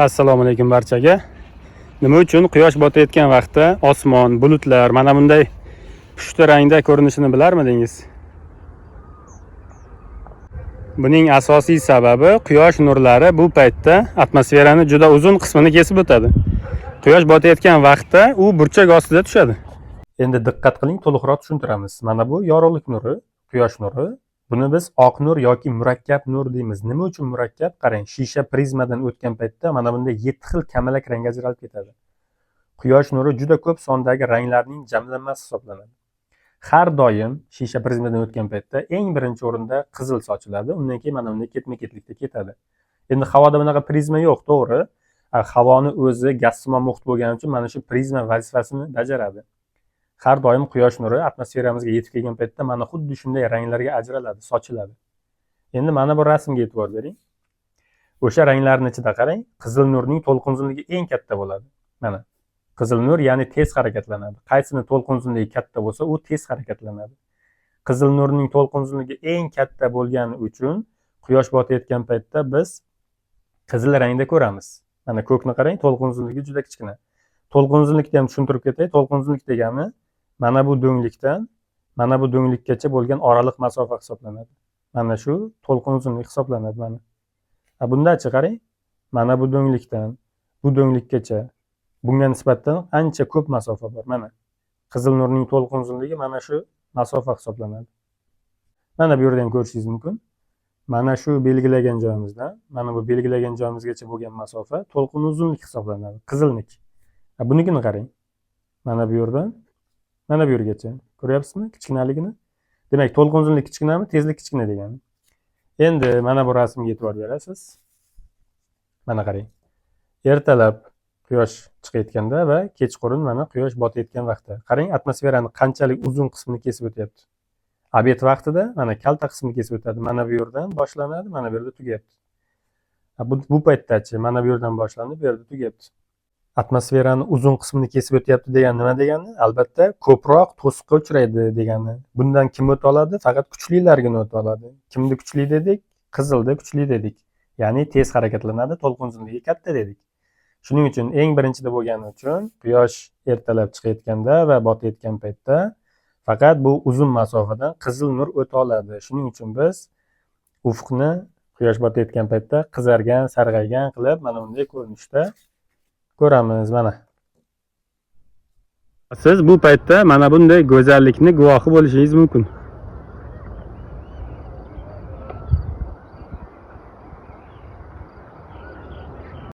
Assalomu alaykum barchaga. Nima uchun quyosh botayotgan vaqtda osmon, bulutlar mana bunday pushti rangda ko'rinishini bilarmidingiz? Buning asosiy sababi quyosh nurlari bu paytda atmosferani juda uzun qismini kesib o'tadi. Quyosh botayotgan vaqtda u burchak ostida tushadi. Endi diqqat qiling, to'liqroq tushuntiramiz. Mana bu yorug'lik nuri, quyosh nuri. Buni biz oq nur yoki murakkab nur deymiz. Nima uchun murakkab? Qarang, shisha prizmadan o'tgan paytda mana bunday 7 xil kamalak rangga ajralib ketadi. Quyosh nuri juda ko'p sondagi ranglarning jamlanmasi hisoblanadi. Har doim shisha prizmadan o'tgan paytda eng birinchi o'rinda qizil sochiladi, undan keyin mana bunday ketma-ketlikda ketadi. Endi havoda bunaqa prizma yo'q, to'g'ri? Havoni o'zi gazsimon muhit bo'lgani uchun mana shu prizma vazifasini bajaradi. Har doim quyosh nuri atmosferamizga yetib kelgan paytda mana xuddi shunday ranglarga ajraladi, sochiladi. Endi mana bu rasmga e'tibor bering. O'sha ranglarning ichida qarang, qizil nurning to'lqin uzunligi eng katta bo'ladi. Mana qizil nur ya'ni tez harakatlanadi. Qaysini to'lqin uzunligi katta bo'lsa, u tez harakatlanadi. Qizil nurning to'lqin uzunligi eng katta bo'lgani uchun quyosh botayotgan paytda biz qizil rangda ko'ramiz. Mana ko'kni qarang, to'lqin uzunligi juda kichkina. To'lqin uzunlikni ham tushuntirib ketay. To'lqin uzunlik degani mana bu do'nglikdan mana bu do'nglikkacha bo'lgan oraliq masofa hisoblanadi. Mana shu to'lqin uzunlik hisoblanadi mana. Bundachi qarang, mana bu do'nglikdan bu do'nglikkacha bunga nisbatan ancha ko'p masofa bor. Mana qizil nurning to'lqin uzunligi mana shu masofa hisoblanadi. Mana bu yerda ham ko'rishingiz mumkin. Mana shu belgilagan joyimizdan mana bu belgilagan joyimizgacha bo'lgan masofa to'lqin uzunlik hisoblanadi, qizilnik. Bunikini qarang. Mana bu yerdan mana bu yergacha. Ko'ryapsizmi kichkinaligini? Demak, to'lqin uzunlik kichkinami, tezlik kichkina degani. Endi mana bu rasmga e'tibor berasiz. Mana qarang. Ertalab quyosh chiqayotganda va kechqurun mana quyosh botayotgan vaqtda. Qarang, atmosferani qanchalik uzun qismini kesib o'tyapti. Obed vaqtida mana kalta qismini kesib o'tadi. Mana bu yerdan boshlanadi, mana bu yerda tugayapti. Bu paytdachi mana bu yerdan boshlanib, bu yerda tugayapti. Atmosferani uzun qismini kesib o'tyapti degani nima degani? Albatta, ko'proq to'siqqa uchraydi degani. Bundan kim o'ta oladi? Faqat kuchlilargina o'ta oladi. Kimni kuchli dedik? Qizilda kuchli dedik. Ya'ni tez harakatlanadi, to'lqin uzunligi katta dedik. Shuning uchun eng birinchida bo'lgani uchun quyosh ertalab chiqayotganda va botayotgan paytda faqat bu uzun masofadan qizil nur o'ta oladi. Shuning uchun biz ufqni quyosh botayotgan paytda qizargan, sarg'aygan qilib mana bunday ko'rinishda ko'ramiz mana. Siz bu paytda mana bunday go'zallikni guvohi bo'lishingiz mumkin.